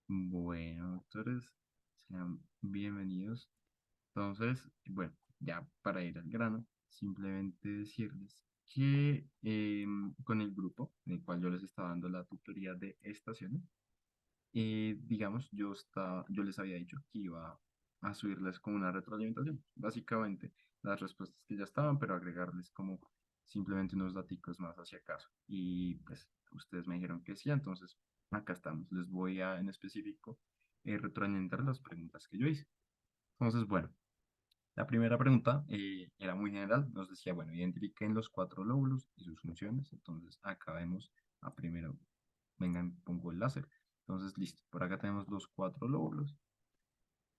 Bueno, doctores, sean bienvenidos. Entonces, bueno, ya para ir al grano, simplemente decirles que con el grupo en el cual yo les estaba dando la tutoría de estaciones, digamos, yo les había dicho que iba a subirles como una retroalimentación, básicamente las respuestas que ya estaban, pero agregarles como simplemente unos daticos más hacia acaso. Y pues ustedes me dijeron que sí, entonces acá estamos. Les voy a en específico retroalimentar las preguntas que yo hice. Entonces, bueno, la primera pregunta era muy general, nos decía, bueno, identifiquen los cuatro lóbulos y sus funciones. Entonces acá vemos a primero, vengan, pongo el láser. Entonces, listo. Por acá tenemos los cuatro lóbulos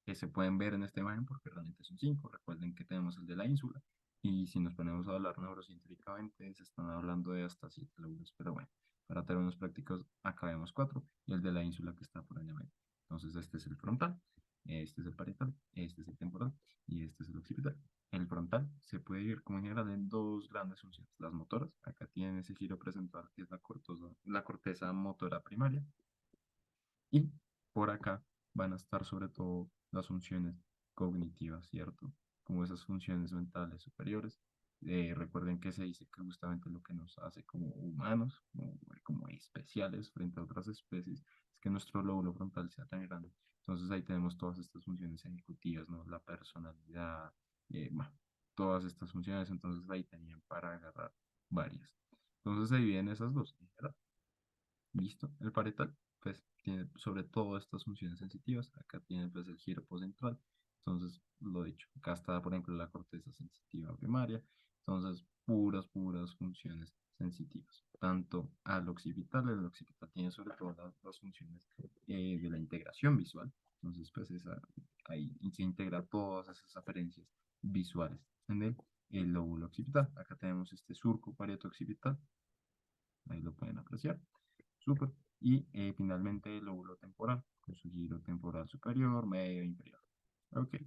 que se pueden ver en esta imagen porque realmente son cinco. Recuerden que tenemos el de la ínsula. Y si nos ponemos a hablar neurocientíficamente, se están hablando de hasta siete lóbulos. Pero bueno, para términos prácticos, acá vemos cuatro y el de la ínsula que está por allá abajo. Entonces, este es el frontal, este es el parietal, este es el temporal y este es el occipital. El frontal se puede ir como en general en dos grandes funciones. Las motoras, acá tienen ese giro presental que es la corteza motora primaria. Y por acá van a estar sobre todo las funciones cognitivas, ¿cierto? Como esas funciones mentales superiores. Recuerden que se dice que justamente lo que nos hace como humanos, como especiales frente a otras especies, es que nuestro lóbulo frontal sea tan grande. Entonces ahí tenemos todas estas funciones ejecutivas, ¿no? La personalidad, bueno, todas estas funciones. Entonces ahí tenían para agarrar varias. Entonces se dividen esas dos, ¿verdad? Listo. El parietal, pues, tiene sobre todo estas funciones sensitivas. Acá tiene, pues, el giro poscentral. Entonces, lo dicho, acá está, por ejemplo, la corteza sensitiva primaria. Entonces, puras funciones sensitivas. Tanto al occipital, el occipital tiene sobre todo las funciones de la integración visual. Entonces, pues, ahí se integra todas esas aferencias visuales en el lóbulo occipital. Acá tenemos este surco parieto-occipital. Ahí lo pueden apreciar. Súper. Y finalmente el lóbulo temporal, con su giro temporal superior, medio e inferior. Ok.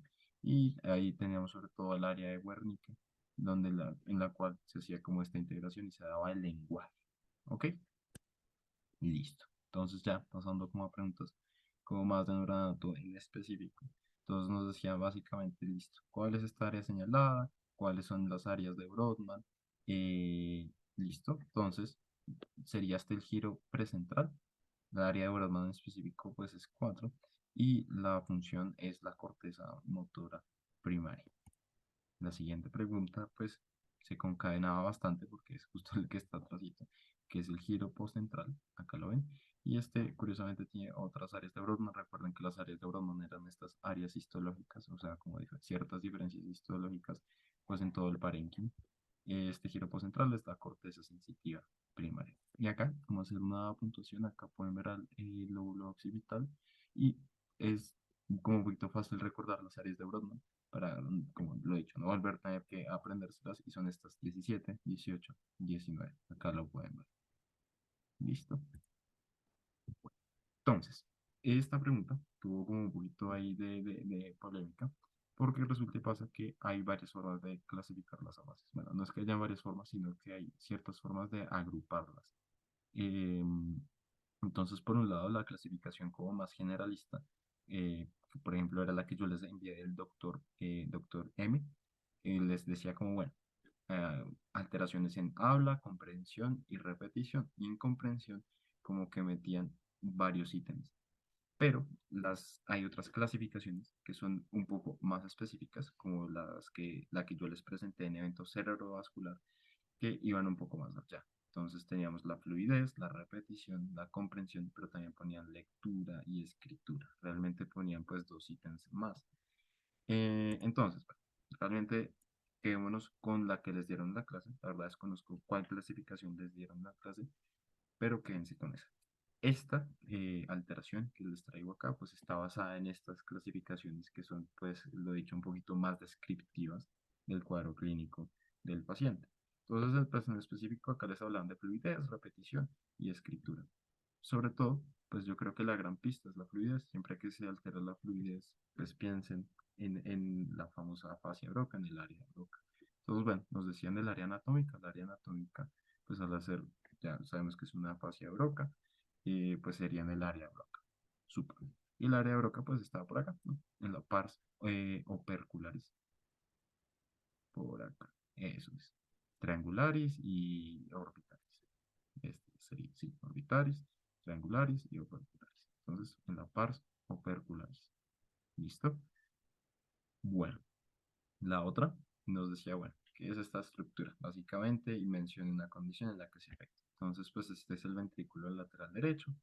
Y ahí teníamos sobre todo el área de Wernicke, en la cual se hacía como esta integración y se daba el lenguaje. Ok. Y listo. Entonces ya pasando como a preguntas como más de neuranato en específico. Entonces nos decía básicamente, listo, ¿cuál es esta área señalada? ¿Cuáles son las áreas de Brodmann? Listo. Entonces sería este el giro precentral. La área de Brodmann en específico pues es 4 y la función es la corteza motora primaria. La siguiente pregunta pues se concadenaba bastante porque es justo el que está atrásito, que es el giro postcentral, acá lo ven, y este curiosamente tiene otras áreas de Brodmann. Recuerden que las áreas de Brodmann eran estas áreas histológicas, o sea, como ciertas diferencias histológicas pues en todo el parénquima. Este giro postcentral es la corteza sensitiva primaria. Y acá, como hacer una puntuación, acá pueden ver el lóbulo occipital y es como un poquito fácil recordar las áreas de Brodmann para, como lo he dicho, no volver a tener que aprendérselas y son estas 17, 18, 19. Acá lo pueden ver. Listo. Entonces, esta pregunta tuvo como un poquito ahí de polémica, porque resulta y pasa que hay varias formas de clasificar las fases. Bueno, no es que haya varias formas, sino que hay ciertas formas de agruparlas. Em, entonces, por un lado, la clasificación como más generalista, que por ejemplo era la que yo les envié del doctor M, les decía como, bueno, alteraciones en habla, comprensión y repetición. Y en comprensión, como que metían varios ítems. Pero hay otras clasificaciones que son un poco más específicas, como la que yo les presenté en eventos cerebrovascular, que iban un poco más allá. Entonces teníamos la fluidez, la repetición, la comprensión, pero también ponían lectura y escritura. Realmente ponían pues dos ítems más. Entonces, bueno, realmente quedémonos con la que les dieron la clase. La verdad desconozco cuál clasificación les dieron la clase, pero quédense con esa. Esta alteración que les traigo acá, pues está basada en estas clasificaciones que son, pues, lo he dicho, un poquito más descriptivas del cuadro clínico del paciente. Entonces, pues, en específico, acá les hablan de fluidez, repetición y escritura. Sobre todo, pues yo creo que la gran pista es la fluidez. Siempre que se altera la fluidez, pues piensen en la famosa fascia Broca, en el área de Broca. Entonces, bueno, nos decían del área anatómica. La área anatómica, pues al hacer, ya sabemos que es una fascia Broca, pues sería en el área Broca. Súper. Y el área de Broca pues estaba por acá, ¿no? En la pars opercularis, por acá. Eso es. Triangularis y orbitaris. Este sería, sí, orbitaris, triangularis y opercularis. Entonces, en la pars opercularis. ¿Listo? Bueno, la otra nos decía, bueno, ¿qué es esta estructura? Básicamente, y menciona una condición en la que se afecta. Entonces, pues este es el ventrículo lateral derecho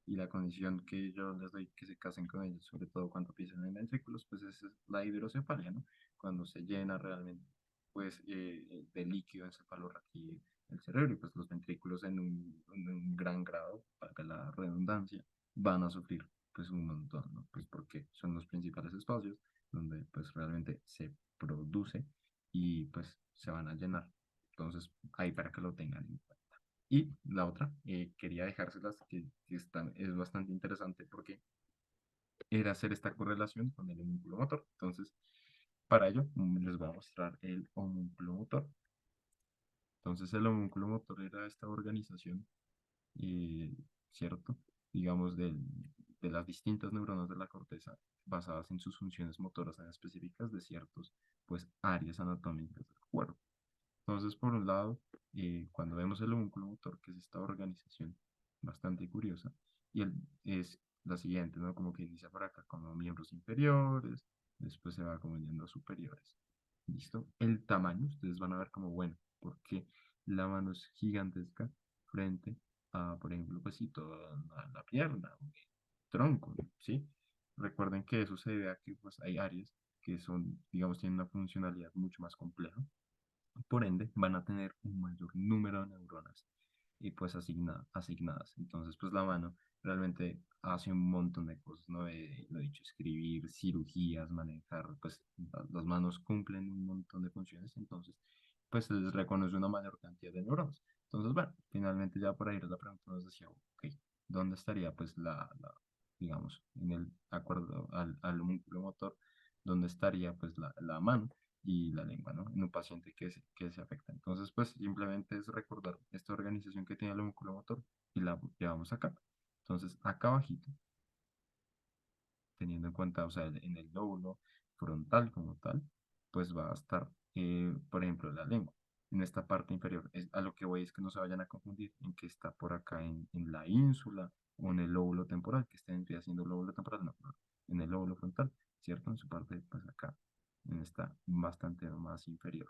y la condición que yo les doy que se casen con ellos, sobre todo cuando piensan en ventrículos, pues es la hidrocefalia, ¿no? Cuando se llena realmente, pues, de líquido encefalorraquídeo el cerebro y pues los ventrículos en un gran grado, para la redundancia, van a sufrir pues un montón, ¿no? Pues porque son los principales espacios donde pues realmente se produce y pues se van a llenar. Entonces, ahí para que lo tengan en cuenta. Y la otra, quería dejárselas que es bastante interesante porque era hacer esta correlación con el homúnculo motor. Entonces, para ello, les voy a mostrar el homúnculo motor. Entonces, el homúnculo motor era esta organización, eh, ¿cierto? Digamos, de las distintas neuronas de la corteza basadas en sus funciones motoras en específicas de ciertos, pues, áreas anatómicas del cuerpo. Entonces, por un lado, cuando vemos el homúnculo motor, que es esta organización bastante curiosa, y es la siguiente, ¿no? Como que inicia por acá como miembros inferiores, después se va como yendo a superiores. ¿Listo? El tamaño, ustedes van a ver como, bueno, porque la mano es gigantesca frente a, por ejemplo, pues sí, toda la pierna, o el tronco, ¿sí? Recuerden que eso se debe a que pues hay áreas que son, digamos, tienen una funcionalidad mucho más compleja, por ende, van a tener un mayor número de neuronas y pues asignadas. Entonces, pues la mano realmente hace un montón de cosas, ¿no? Lo he dicho, escribir, cirugías, manejar, pues las manos cumplen un montón de funciones, entonces, pues se les reconoce una mayor cantidad de neuronas. Entonces, bueno, finalmente ya por ahí la pregunta nos decía, ok, ¿dónde estaría pues digamos, en el acuerdo al músculo motor, dónde estaría pues la mano? Y la lengua, ¿no? En un paciente que se afecta. Entonces, pues simplemente es recordar esta organización que tiene el músculo motor y la llevamos acá. Entonces, acá abajito, teniendo en cuenta, o sea, en el lóbulo frontal como tal, pues va a estar, por ejemplo, la lengua. En esta parte inferior, a lo que voy es que no se vayan a confundir en que está por acá en la ínsula o en el lóbulo temporal, que estén haciendo el lóbulo temporal, no, no, en el lóbulo frontal, ¿cierto? En su parte, pues acá, en esta bastante más inferior.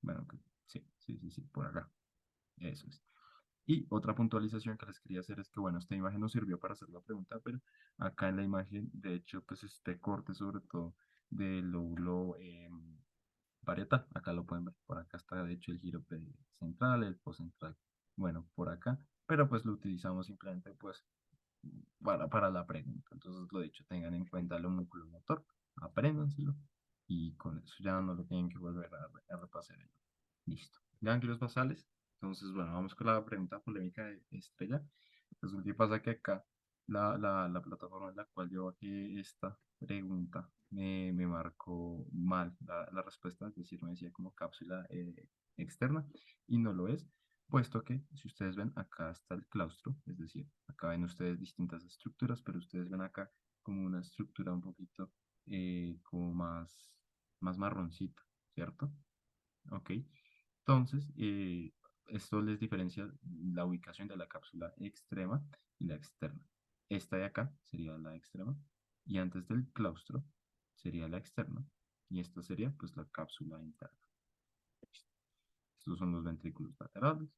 Bueno, sí, sí, sí, sí, por acá, eso es. Y otra puntualización que les quería hacer es que, bueno, esta imagen nos sirvió para hacer la pregunta, pero acá en la imagen, de hecho, pues este corte sobre todo del lóbulo parietal, acá lo pueden ver, por acá está de hecho el giro central, el postcentral, bueno, por acá, pero pues lo utilizamos simplemente pues para la pregunta. Entonces, lo dicho, tengan en cuenta el homúnculo motor, apréndanselo y con eso ya no lo tienen que volver a repasar. Listo. Ganglios basales. Entonces, bueno, vamos con la pregunta polémica de Estrella. Resulta que pasa que acá la plataforma en la cual yo bajé esta pregunta me marcó mal la respuesta, es decir, me decía como cápsula externa y no lo es, puesto que si ustedes ven acá está el claustro, es decir, acá ven ustedes distintas estructuras, pero ustedes ven acá como una estructura un poquito como más marroncita, ¿cierto? Ok. Entonces, esto les diferencia la ubicación de la cápsula extrema y la externa. Esta de acá sería la extrema y antes del claustro sería la externa y esta sería pues la cápsula interna. Estos son los ventrículos laterales.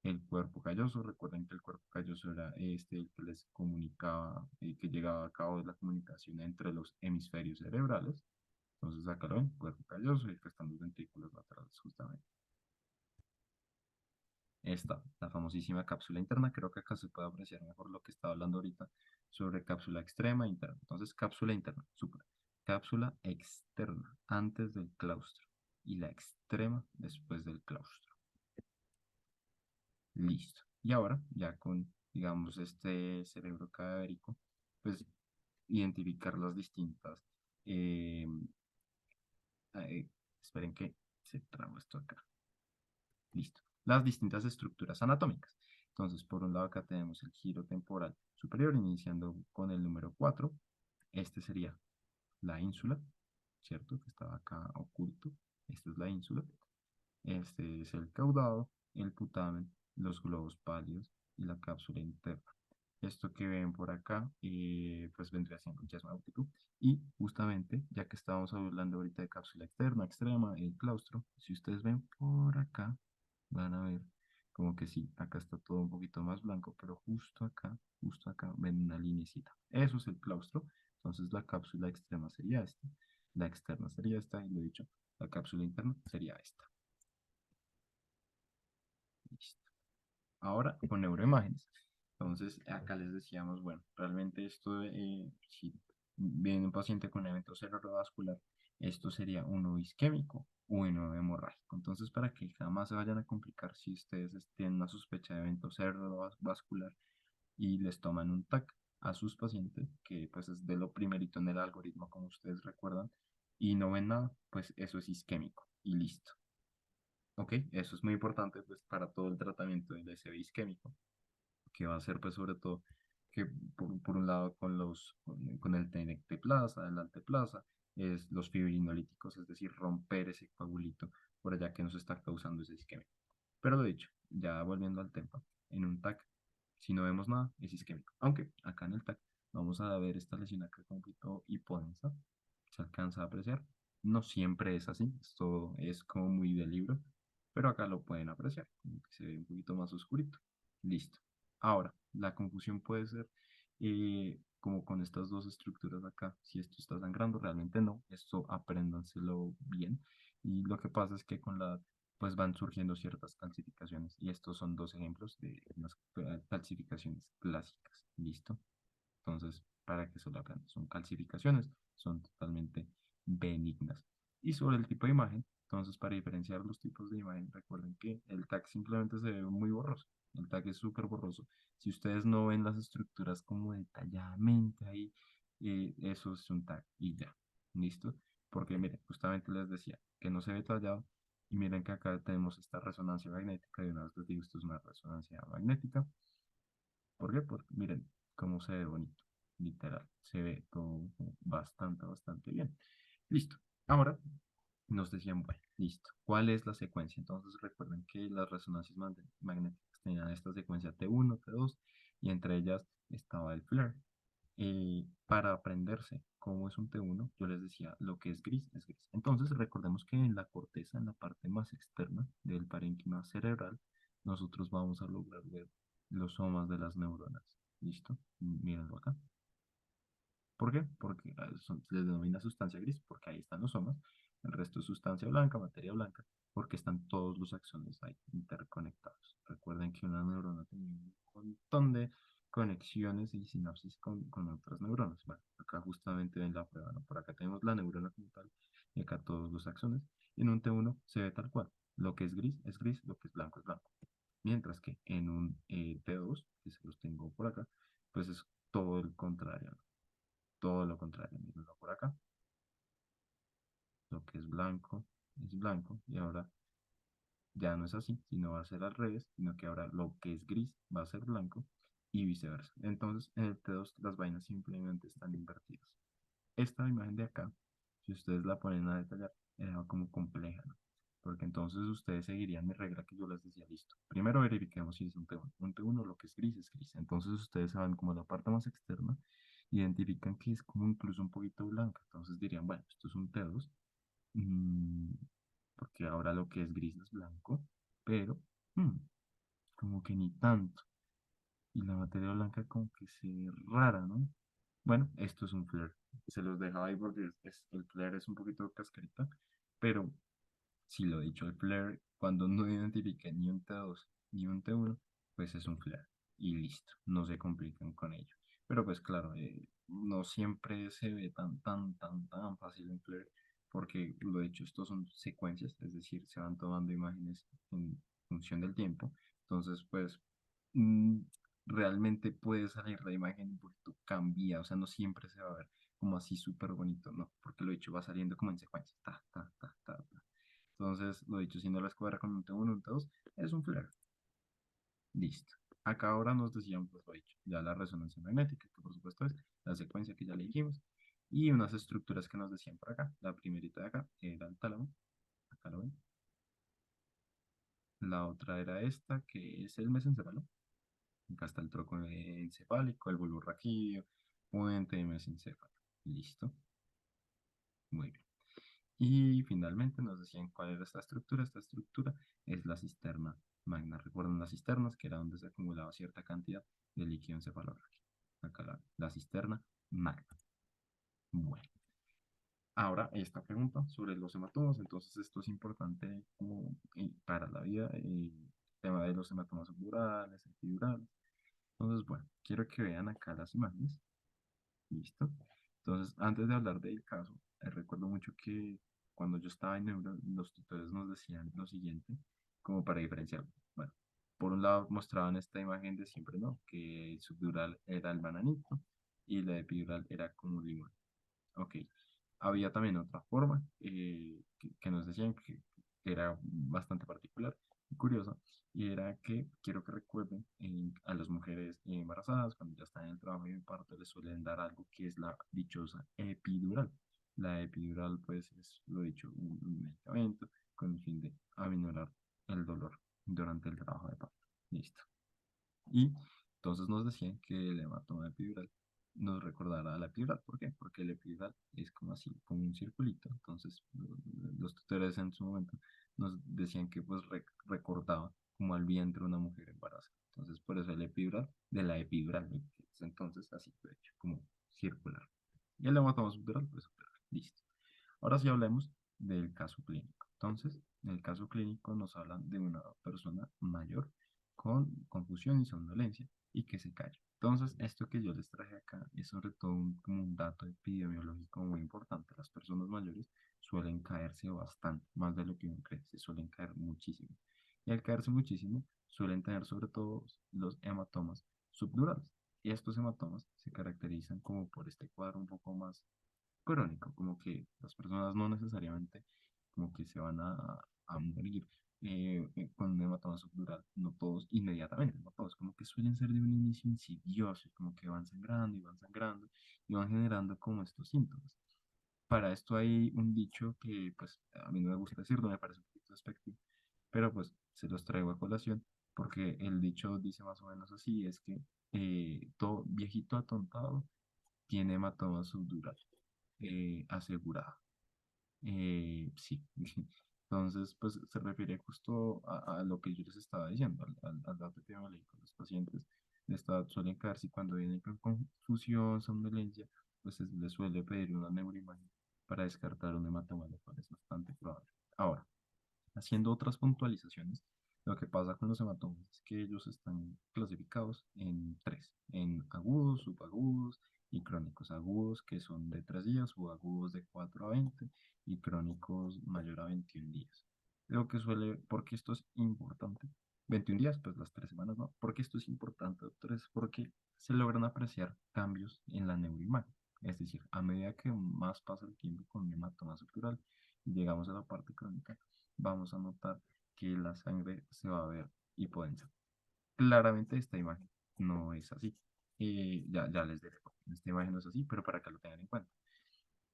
El cuerpo calloso, recuerden que el cuerpo calloso era este el que les comunicaba, que llegaba a cabo la comunicación entre los hemisferios cerebrales. Entonces acá lo ven, cuerpo calloso y acá están los ventrículos laterales justamente. Esta, la famosísima cápsula interna, creo que acá se puede apreciar mejor lo que estaba hablando ahorita sobre cápsula extrema e interna. Entonces, cápsula interna, super. Cápsula externa, antes del claustro. Y la extrema después del claustro. Listo. Y ahora, ya con, digamos, este cerebro cadavérico, pues identificar las distintas. eh, esperen que se traba esto acá. Listo. Las distintas estructuras anatómicas. Entonces, por un lado acá tenemos el giro temporal superior, iniciando con el número 4. Este sería la ínsula, ¿cierto? Que estaba acá oculto. Esta es la ínsula. Este es el caudado, el putamen, los globos pálidos y la cápsula interna. Esto que ven por acá, pues vendría siendo un chiasma óptico. Y justamente, ya que estábamos hablando ahorita de cápsula externa, extrema, el claustro, si ustedes ven por acá, van a ver como que sí, acá está todo un poquito más blanco, pero justo acá, ven una linecita. Eso es el claustro. Entonces la cápsula extrema sería esta, la externa sería esta, y lo dicho, la cápsula interna sería esta. Listo. Ahora con neuroimágenes. Entonces, acá les decíamos, bueno, realmente esto, si viene un paciente con evento cerebrovascular, esto sería uno isquémico o uno hemorrágico. Entonces, para que jamás se vayan a complicar si ustedes tienen una sospecha de evento cerebrovascular y les toman un TAC a sus pacientes, que pues es de lo primerito en el algoritmo, como ustedes recuerdan, y no ven nada, pues eso es isquémico y listo. ¿Ok? Eso es muy importante pues para todo el tratamiento del SB isquémico, que va a ser pues sobre todo que por un lado con el TNT-plaza, el alteplasa, es los fibrinolíticos, es decir, romper ese coagulito por allá que nos está causando ese isquemia. Pero lo dicho, ya volviendo al tema, en un TAC, si no vemos nada, es isquémico. Aunque acá en el TAC vamos a ver esta lesión acá como un poquito hipodensa, se alcanza a apreciar. No siempre es así, esto es como muy de libro, pero acá lo pueden apreciar, como que se ve un poquito más oscurito. Listo. Ahora, la confusión puede ser como con estas dos estructuras acá. Si esto está sangrando, realmente no. Esto apréndanselo bien. Y lo que pasa es que con la pues van surgiendo ciertas calcificaciones. Y estos son dos ejemplos de unas calcificaciones clásicas. ¿Listo? Entonces, para que se lo aprendan, son calcificaciones, son totalmente benignas. Y sobre el tipo de imagen, entonces para diferenciar los tipos de imagen, recuerden que el tag simplemente se ve muy borroso. El tag es súper borroso. Si ustedes no ven las estructuras como detalladamente ahí, eso es un tag y ya. ¿Listo? Porque miren, justamente les decía que no se ve detallado. Y miren que acá tenemos esta resonancia magnética. Y una vez les digo, esto es una resonancia magnética. ¿Por qué? Porque miren cómo se ve bonito, literal, se ve todo bastante bien. Listo. Ahora nos decían, bueno, listo. ¿Cuál es la secuencia? Entonces recuerden que las resonancias magnéticas tenían esta secuencia T1, T2 y entre ellas estaba el flare. Para aprenderse cómo es un T1, yo les decía, lo que es gris es gris. Entonces recordemos que en la corteza, en la parte más externa del parénquima cerebral, nosotros vamos a lograr ver los somas de las neuronas. ¿Listo? Mírenlo acá. ¿Por qué? Porque se les denomina sustancia gris, porque ahí están los somas. El resto es sustancia blanca, materia blanca, porque están todos los axones ahí interconectados. Recuerden que una neurona tiene un montón de conexiones y sinapsis con otras neuronas. Bueno, acá justamente ven la prueba, ¿no? Por acá tenemos la neurona como tal, y acá todos los axones. Y en un T1 se ve tal cual. Lo que es gris, lo que es blanco es blanco. Mientras que en un T2, que se los tengo por acá, pues es todo el contrario, ¿no? Todo lo contrario, mírenlo por acá. Lo que es blanco y ahora ya no es así, sino va a ser al revés, sino que ahora lo que es gris va a ser blanco y viceversa. Entonces en el T2 las vainas simplemente están invertidas. Esta imagen de acá, si ustedes la ponen a detallar, era como compleja, ¿no? Porque entonces ustedes seguirían mi regla que yo les decía, listo. Primero verifiquemos si es un T1. Un T1 lo que es gris es gris. Entonces ustedes saben como la parte más externa, identifican que es como incluso un poquito blanca. Entonces dirían, bueno, esto es un T2, mm, porque ahora lo que es gris es blanco, pero mm, como que ni tanto. Y la materia blanca como que se ve rara, ¿no? Bueno, esto es un flare. Se los dejaba ahí porque el flare es un poquito cascarita, pero si lo he dicho, el flare, cuando no identifique ni un T2 ni un T1, pues es un flare. Y listo, no se complican con ello. Pero pues claro, no siempre se ve tan fácil un flare, porque lo he dicho, estos son secuencias, es decir, se van tomando imágenes en función del tiempo. Entonces, pues mm, realmente puede salir la imagen un poquito cambia, o sea, no siempre se va a ver como así súper bonito, no, porque lo he dicho, va saliendo como en secuencia, ta. Entonces, lo dicho, si no la escuadra con un T1, un T2, es un flare. Listo. Acá ahora nos decían, pues lo dicho, ya la resonancia magnética, que por supuesto es la secuencia que ya le dijimos, y unas estructuras que nos decían por acá. La primerita de acá era el tálamo, acá lo ven. La otra era esta, que es el mesencéfalo. Acá está el tronco encefálico, el bulbo raquídeo, puente mesencéfalo. Listo, muy bien. Y finalmente nos decían cuál era esta estructura. Esta estructura es la cisterna magna. ¿Recuerdan las cisternas? Que era donde se acumulaba cierta cantidad de líquido encefalorraquídeo. Acá la cisterna magna. Bueno, ahora esta pregunta sobre los hematomas. Entonces esto es importante como, para la vida. El tema de los hematomas subdurales, epidurales. Entonces, bueno, quiero que vean acá las imágenes. Listo. Entonces, antes de hablar del caso, recuerdo mucho que cuando yo estaba en neuro, los tutores nos decían lo siguiente, como para diferenciar. Bueno, por un lado mostraban esta imagen de siempre, ¿no? Que el subdural era el bananito y la epidural era como un limón. Ok. Había también otra forma que nos decían que era bastante particular y curiosa, y era que quiero que recuerden a las mujeres embarazadas, cuando ya están en el trabajo y en parto, les suelen dar algo que es la dichosa epidural. La epidural, pues, es lo dicho, un medicamento con el fin de aminorar el dolor durante el trabajo de parto. Listo. Y entonces nos decían que el hematoma epidural nos recordará a la epidural. ¿Por qué? Porque el epidural es como así, como un circulito. Entonces los tutores en su momento nos decían que pues recordaba como al vientre de una mujer embarazada. Entonces por eso el epidural de la epidural, ¿no? Que es entonces así, de hecho, como circular. Y el hematoma subdural, pues subdural. Listo. Ahora sí hablemos del caso clínico. Entonces, en el caso clínico nos hablan de una persona mayor con confusión y somnolencia y que se calla. Entonces, esto que yo les traje acá es sobre todo como un dato epidemiológico muy importante. Las personas mayores suelen caerse bastante, más de lo que uno cree, se suelen caer muchísimo. Y al caerse muchísimo, suelen tener sobre todo los hematomas subdurales. Y estos hematomas se caracterizan como por este cuadro un poco más crónico, como que las personas no necesariamente como que se van a morir con un hematoma subdural, no todos inmediatamente, no todos, como que suelen ser de un inicio insidioso, y como que van sangrando y van generando como estos síntomas. Para esto hay un dicho que pues a mí no me gusta decirlo, me parece un poquito despectivo, pero pues se los traigo a colación porque el dicho dice más o menos así, es que todo viejito atontado tiene hematoma subdural asegurada. Sí, entonces pues se refiere justo a lo que yo les estaba diciendo, al dato epidemiológico. Los pacientes de esta edad suelen caerse y cuando vienen con confusión, somnolencia, pues se les suele pedir una neuroimagen para descartar un hematoma, lo cual es bastante probable. Ahora, haciendo otras puntualizaciones, lo que pasa con los hematomas es que ellos están clasificados en tres, en agudos, subagudos y crónicos. Agudos que son de 3 días, subagudos de 4 a 20 y crónicos mayor a 21 días. Lo que suele, porque esto es importante, 21 días, pues las 3 semanas, ¿no? Porque esto es importante, doctores, porque se logran apreciar cambios en la neuroimagen. Es decir, a medida que más pasa el tiempo con un hematoma estructural y llegamos a la parte crónica, vamos a notar que la sangre se va a ver hipodensa. Claramente esta imagen no es así. Ya les diré por qué esta imagen no es así, pero para que lo tengan en cuenta.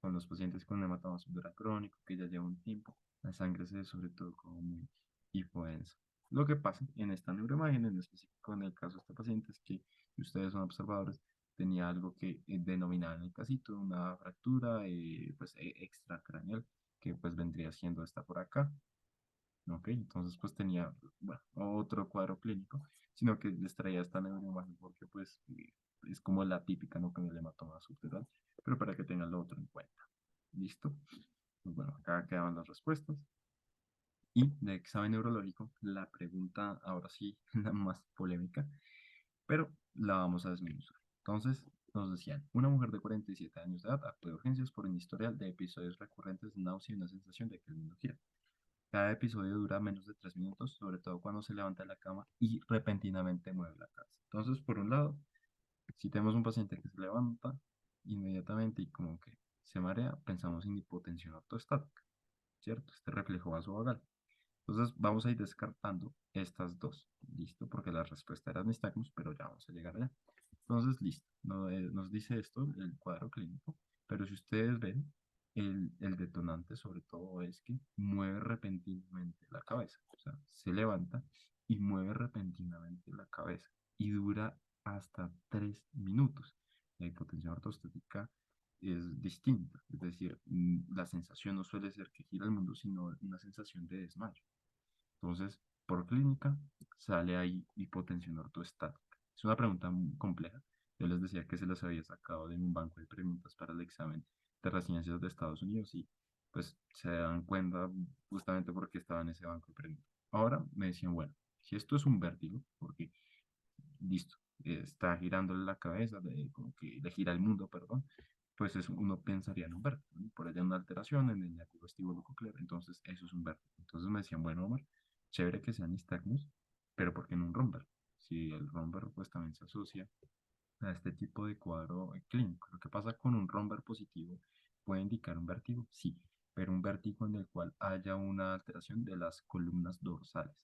Con los pacientes con hematoma subdural crónico, que ya lleva un tiempo, la sangre se ve sobre todo como muy hipodensa. Lo que pasa en esta neuroimagen, en específico en el caso de este paciente, es que si ustedes son observadores, tenía algo que denominaban en el casito una fractura pues, extracraneal, que pues vendría siendo esta por acá. Ok, entonces pues tenía bueno, otro cuadro clínico, sino que les traía esta neuroimagen porque pues es como la típica, ¿no? Con el hematoma subdural, pero para que tengan lo otro en cuenta. ¿Listo? Pues bueno, acá quedaban las respuestas. Y de examen neurológico, la pregunta ahora sí, la más polémica, pero la vamos a desmenuzar. Entonces, nos decían, una mujer de 47 años de edad acude a urgencias por un historial de episodios recurrentes de náusea y una sensación de que el mundo gira. Cada episodio dura menos de 3 minutos, sobre todo cuando se levanta de la cama y repentinamente mueve la cabeza. Entonces, por un lado, si tenemos un paciente que se levanta inmediatamente y como que se marea, pensamos en hipotensión ortostática, ¿cierto? Este reflejo vasovagal. Entonces vamos a ir descartando estas dos, ¿listo? Porque la respuesta era nistagmus, pero ya vamos a llegar allá. Entonces, listo, nos dice esto el cuadro clínico, pero si ustedes ven, el detonante sobre todo es que mueve repentinamente la cabeza, o sea, se levanta y mueve repentinamente la cabeza y dura hasta 3 minutos. La hipotensión ortostática es distinta, es decir, la sensación no suele ser que gira el mundo, sino una sensación de desmayo. Entonces, por clínica, sale ahí hipotensión ortoestática. Es una pregunta muy compleja. Yo les decía que se las había sacado de un banco de preguntas para el examen de residencias de Estados Unidos y pues se dan cuenta justamente porque estaba en ese banco de preguntas. Ahora me decían, bueno, si esto es un vértigo, porque listo, está girándole la cabeza, como que le gira el mundo, perdón, pues eso uno pensaría en un vértigo, ¿no? Por allá una alteración en el nervio vestibulo-coclear, entonces eso es un vértigo. Entonces me decían, bueno, Omar, chévere que sea nistagmus, pero ¿por qué no un romper? Si el romper pues también se asocia a este tipo de cuadro clínico. Lo que pasa con un romper positivo puede indicar un vértigo, sí, pero un vértigo en el cual haya una alteración de las columnas dorsales.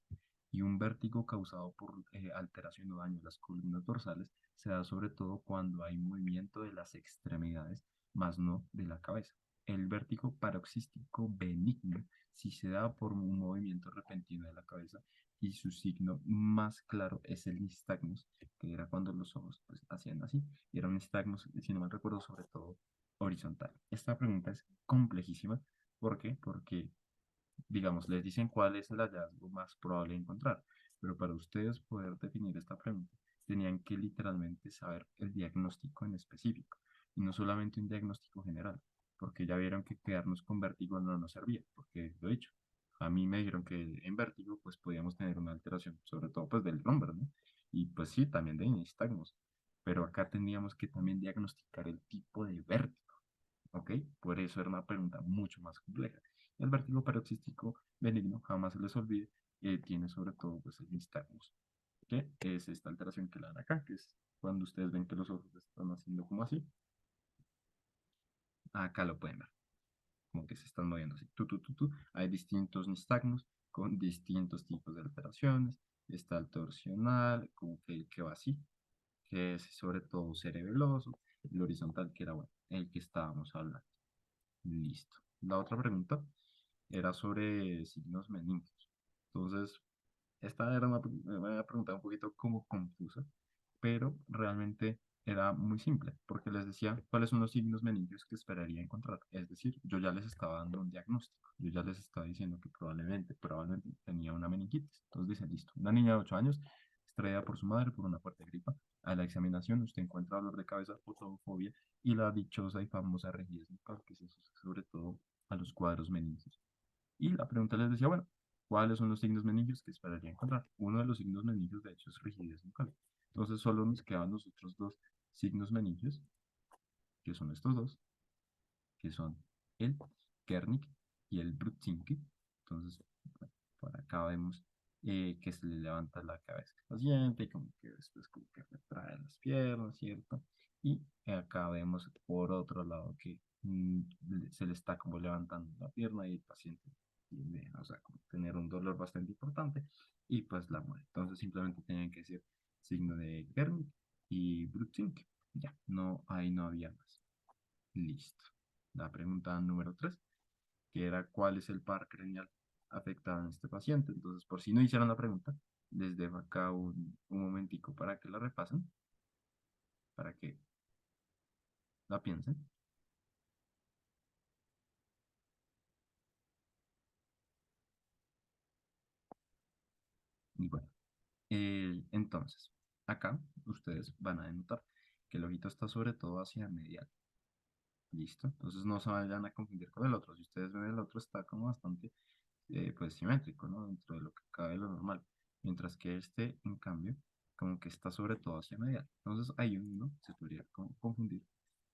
Y un vértigo causado por alteración o daño de las columnas dorsales se da sobre todo cuando hay movimiento de las extremidades, más no de la cabeza. El vértigo paroxístico benigno, si se da por un movimiento repentino de la cabeza, y su signo más claro es el nistagmus, que era cuando los ojos pues, hacían así, y era un nistagmus, si no mal recuerdo, sobre todo horizontal. Esta pregunta es complejísima. ¿Por qué? Porque, digamos, les dicen cuál es el hallazgo más probable de encontrar, pero para ustedes poder definir esta pregunta, tenían que literalmente saber el diagnóstico en específico, y no solamente un diagnóstico general, porque ya vieron que quedarnos con vértigo no nos servía, porque lo he dicho, a mí me dijeron que en vértigo pues podíamos tener una alteración, sobre todo pues del rumbo, ¿no? Y pues sí, también de nistagmus, pero acá tendríamos que también diagnosticar el tipo de vértigo, ¿ok? Por eso era una pregunta mucho más compleja. El vértigo paroxístico benigno, jamás se les olvide, tiene sobre todo pues el nistagmus, que es esta alteración que le dan acá, que es cuando ustedes ven que los ojos están haciendo como así, acá lo pueden ver, como que se están moviendo así, tú. Hay distintos nistagmus con distintos tipos de alteraciones, está el torsional, como que el que va así, que es sobre todo cerebeloso, el horizontal, que era bueno, el que estábamos hablando. Listo. La otra pregunta era sobre signos meningios. Entonces, esta era una pregunta un poquito como confusa, pero realmente era muy simple, porque les decía cuáles son los signos meningios que esperaría encontrar. Es decir, yo ya les estaba dando un diagnóstico, yo ya les estaba diciendo que probablemente tenía una meningitis. Entonces dicen, listo, una niña de 8 años, extraída por su madre por una fuerte gripa. A la examinación usted encuentra dolor de cabeza, fotofobia y la dichosa y famosa rigidez bucal, que se asocia sobre todo a los cuadros meningios. Y la pregunta les decía, bueno, ¿cuáles son los signos meningios que esperaría encontrar? Uno de los signos meningios, de hecho, es rigidez bucal. Entonces solo nos quedan los otros dos signos meningios, que son estos dos, que son el Kernick y el Brutzinski. Entonces, bueno, por acá vemos que se le levanta la cabeza al paciente y como que después como que retrae las piernas, ¿cierto? Y acá vemos por otro lado que se le está como levantando la pierna y el paciente tiende, o sea, como tener un dolor bastante importante y pues la muere. Entonces simplemente tenían que decir signo de Kernick y Brutzinski. Ya, no, ahí no había más. Listo. La pregunta número 3, que era cuál es el par craneal afectado en este paciente. Entonces, por si no hicieron la pregunta, les dejo acá un momentico para que la repasen, para que la piensen. Y bueno, entonces, acá ustedes van a notar que el ojito está sobre todo hacia medial. Listo. Entonces no se vayan a confundir con el otro. Si ustedes ven el otro está como bastante pues simétrico, ¿no? Dentro de lo que cabe lo normal. Mientras que este, en cambio, como que está sobre todo hacia medial. Entonces ahí uno se podría confundir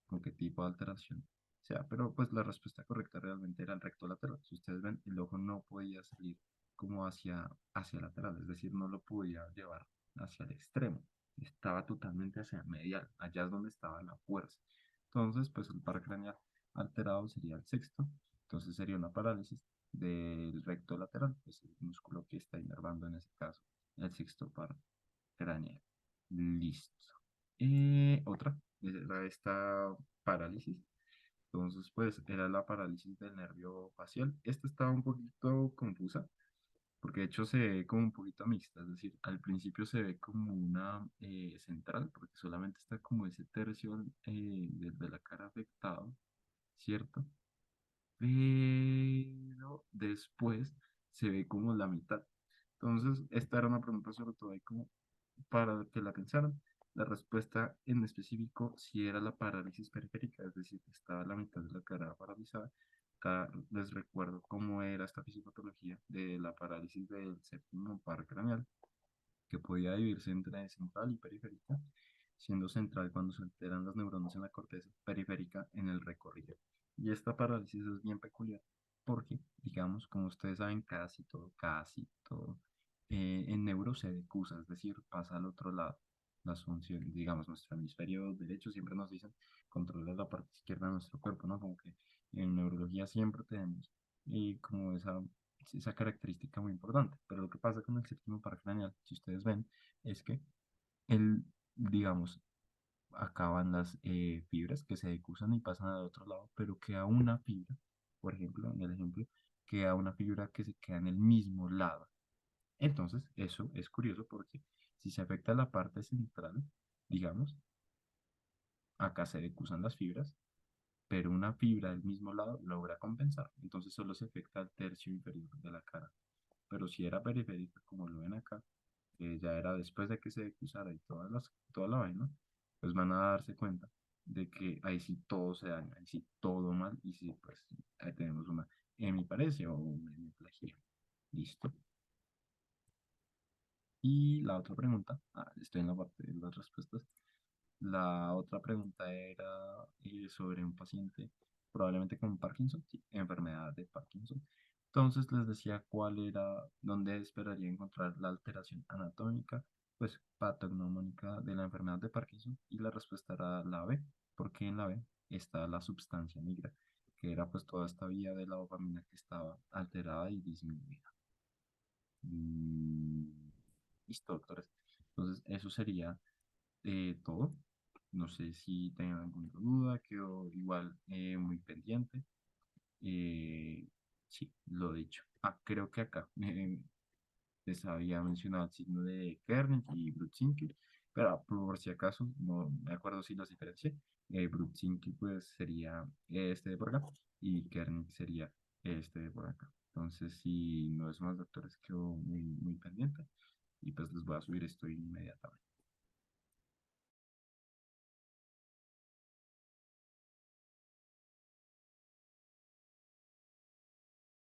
con qué tipo de alteración sea, pero pues la respuesta correcta realmente era el recto lateral. Si ustedes ven, el ojo no podía salir como hacia lateral, es decir, no lo podía llevar hacia el extremo. Estaba totalmente hacia medial, allá es donde estaba la fuerza. Entonces, pues el par craneal alterado sería el sexto, entonces sería una parálisis del recto lateral, pues el músculo que está inervando en ese caso el sexto par craneal. Listo. Otra, era esta parálisis. Entonces, pues era la parálisis del nervio facial. Esta estaba un poquito confusa, porque de hecho se ve como un poquito mixta, es decir, al principio se ve como una central, porque solamente está como ese tercio de la cara afectado, ¿cierto? Pero después se ve como la mitad. Entonces, esta era una pregunta sobre todo ahí como para que la pensaran. La respuesta en específico si era la parálisis periférica, es decir, estaba la mitad de la cara paralizada. Acá les recuerdo cómo era esta fisiopatología de la parálisis del séptimo par craneal, que podía dividirse entre central y periférica, siendo central cuando se alteran las neuronas en la corteza, periférica en el recorrido. Y esta parálisis es bien peculiar porque, digamos, como ustedes saben, casi todo, en neuro se decusa, es decir, pasa al otro lado. Las funciones, digamos, nuestro hemisferio derecho siempre nos dicen controla la parte izquierda de nuestro cuerpo, ¿no? Como que en neurología siempre tenemos como esa característica muy importante. Pero lo que pasa con el séptimo par craneal, si ustedes ven, es que el, digamos, acaban las fibras que se decusan y pasan al otro lado, pero queda una fibra, por ejemplo, en el ejemplo, queda una fibra que se queda en el mismo lado. Entonces, eso es curioso porque si se afecta la parte central, digamos, acá se decusan las fibras, pero una fibra del mismo lado logra compensar. Entonces solo se afecta al tercio inferior de la cara. Pero si era periférica, como lo ven acá, que ya era después de que se decusara y toda la vaina, pues van a darse cuenta de que ahí sí todo se daña, ahí sí todo mal, y sí, pues ahí tenemos una hemiparesia o una hemiplegia. Listo. Y la otra pregunta, estoy en la parte de las respuestas. La otra pregunta era sobre un paciente probablemente con Parkinson, sí, enfermedad de Parkinson. Entonces les decía cuál era, dónde esperaría encontrar la alteración anatómica, pues patognomónica de la enfermedad de Parkinson, y la respuesta era la B, porque en la B está la sustancia negra, que era pues toda esta vía de la dopamina que estaba alterada y disminuida. Mm, Listo, doctores. Entonces eso sería todo. No sé si tengan alguna duda, quedó igual muy pendiente. Eh, sí, lo dicho. Creo que acá les había mencionado el signo de Kernigg y Brudzinski, pero por si acaso, no me acuerdo si los diferencié. Brudzinski pues sería este de por acá y Kernigg sería este de por acá. Entonces, si no es más, doctores, quedo muy pendiente y pues les voy a subir esto inmediatamente.